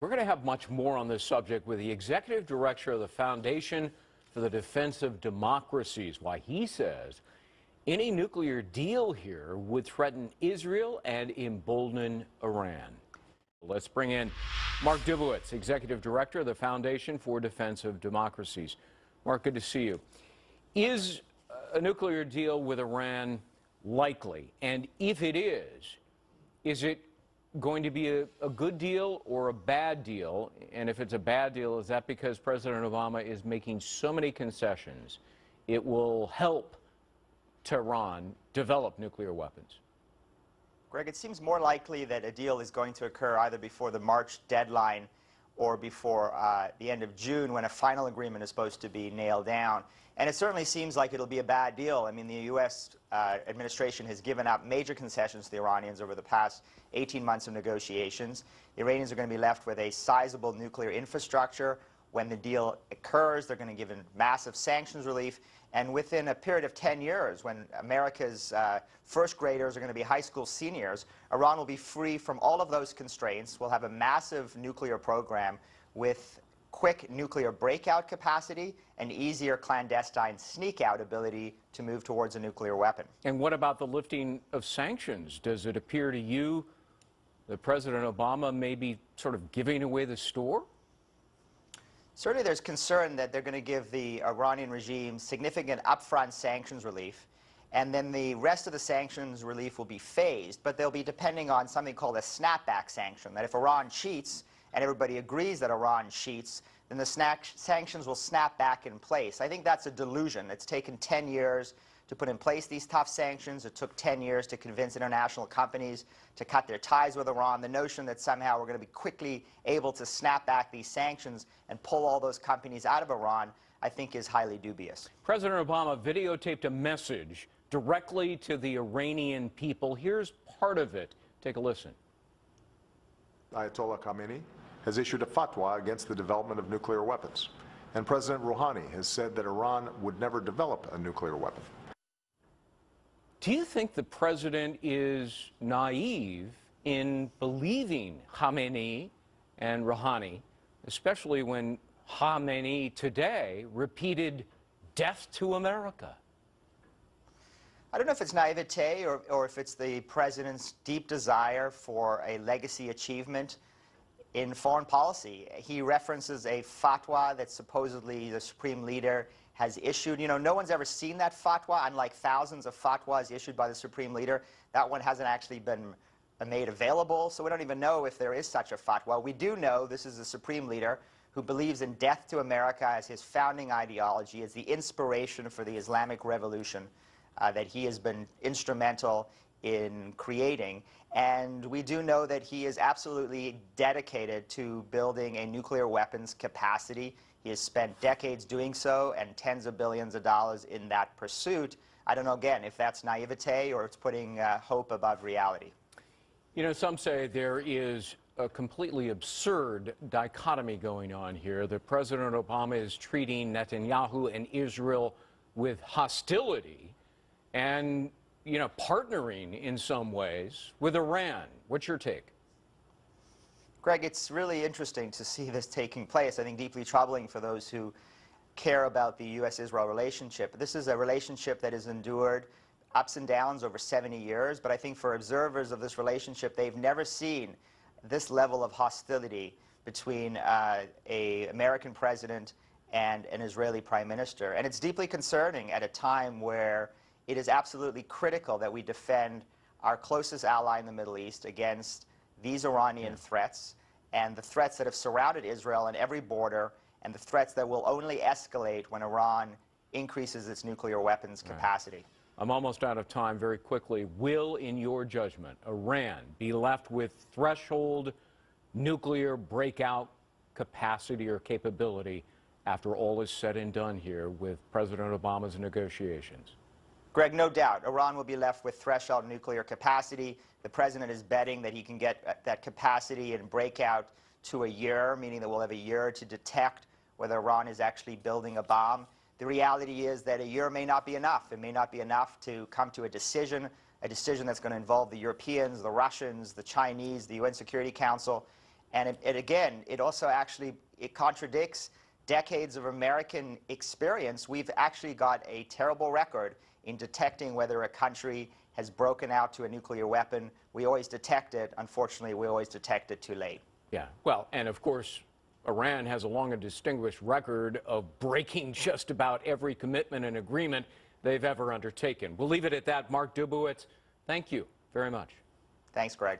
We're going to have much more on this subject with the executive director of the Foundation for the Defense of Democracies, why he says any nuclear deal here would threaten Israel and embolden Iran. Let's bring in Mark Dubowitz, executive director of the Foundation for Defense of Democracies. Mark, good to see you. Is a nuclear deal with Iran likely? And if it is it going to be a good deal or a bad deal? And if it's a bad deal, is that because President Obama is making so many concessions it will help Tehran develop nuclear weapons? Greg, it seems more likely that a deal is going to occur either before the March deadline or before the end of June, when a final agreement is supposed to be nailed down. And it certainly seems like it'll be a bad deal. I mean, the U.S. Administration has given up major concessions to the Iranians over the past 18 months of negotiations. The Iranians are going to be left with a sizable nuclear infrastructure. When the deal occurs, they're going to give them massive sanctions relief. And within a period of 10 years, when America's first graders are going to be high school seniors, Iran will be free from all of those constraints. We'll have a massive nuclear program with quick nuclear breakout capacity and easier clandestine sneak-out ability to move towards a nuclear weapon. And what about the lifting of sanctions? Does it appear to you that President Obama may be sort of giving away the store? Certainly there's concern that they're going to give the Iranian regime significant upfront sanctions relief, and then the rest of the sanctions relief will be phased, but they'll be depending on something called a snapback sanction, that if Iran cheats, and everybody agrees that Iran cheats, then the sanctions will snap back in place. I think that's a delusion. It's taken 10 years to put in place these tough sanctions. It took 10 years to convince international companies to cut their ties with Iran. The notion that somehow we're going to be quickly able to snap back these sanctions and pull all those companies out of Iran, I think is highly dubious. President Obama videotaped a message directly to the Iranian people. Here's part of it. Take a listen. Ayatollah Khamenei has issued a fatwa against the development of nuclear weapons. And President Rouhani has said that Iran would never develop a nuclear weapon. Do you think the president is naive in believing Khamenei and Rouhani, especially when Khamenei today repeated death to America? I don't know if it's naivete or if it's the president's deep desire for a legacy achievement in foreign policy. He references a fatwa that supposedly the supreme leader has issued. You know, no one's ever seen that fatwa, unlike thousands of fatwas issued by the supreme leader. That one hasn't actually been made available, so we don't even know if there is such a fatwa. We do know this is the supreme leader who believes in death to America as his founding ideology, as the inspiration for the Islamic Revolution that he has been instrumental in creating. And we do know that he is absolutely dedicated to building a nuclear weapons capacity. He has spent decades doing so and tens of billions of dollars in that pursuit. I don't know, again, if that's naivete or it's putting hope above reality. You know, some say there is a completely absurd dichotomy going on here, that President Obama is treating Netanyahu and Israel with hostility and, you know, partnering in some ways with Iran. What's your take? Greg, it's really interesting to see this taking place. I think deeply troubling for those who care about the U.S.-Israel relationship. This is a relationship that has endured ups and downs over 70 years, but I think for observers of this relationship, they've never seen this level of hostility between an American president and an Israeli prime minister. And it's deeply concerning at a time where it is absolutely critical that we defend our closest ally in the Middle East against these Iranian threats and the threats that have surrounded Israel on every border, and the threats that will only escalate when Iran increases its nuclear weapons capacity. I'm almost out of time. Very quickly, will, in your judgment, Iran be left with threshold nuclear breakout capacity or capability after all is said and done here with President Obama's negotiations? Greg, no doubt. Iran will be left with threshold nuclear capacity. The president is betting that he can get that capacity and breakout to a year, meaning that we'll have a year to detect whether Iran is actually building a bomb. The reality is that a year may not be enough. It may not be enough to come to a decision that's going to involve the Europeans, the Russians, the Chinese, the UN Security Council. And it also actually, it contradicts decades of American experience. We've actually got a terrible record in detecting whether a country has broken out to a nuclear weapon. We always detect it. Unfortunately, we always detect it too late. Yeah, well, and of course, Iran has a long and distinguished record of breaking just about every commitment and agreement they've ever undertaken. We'll leave it at that. Mark Dubowitz, thank you very much. Thanks, Greg.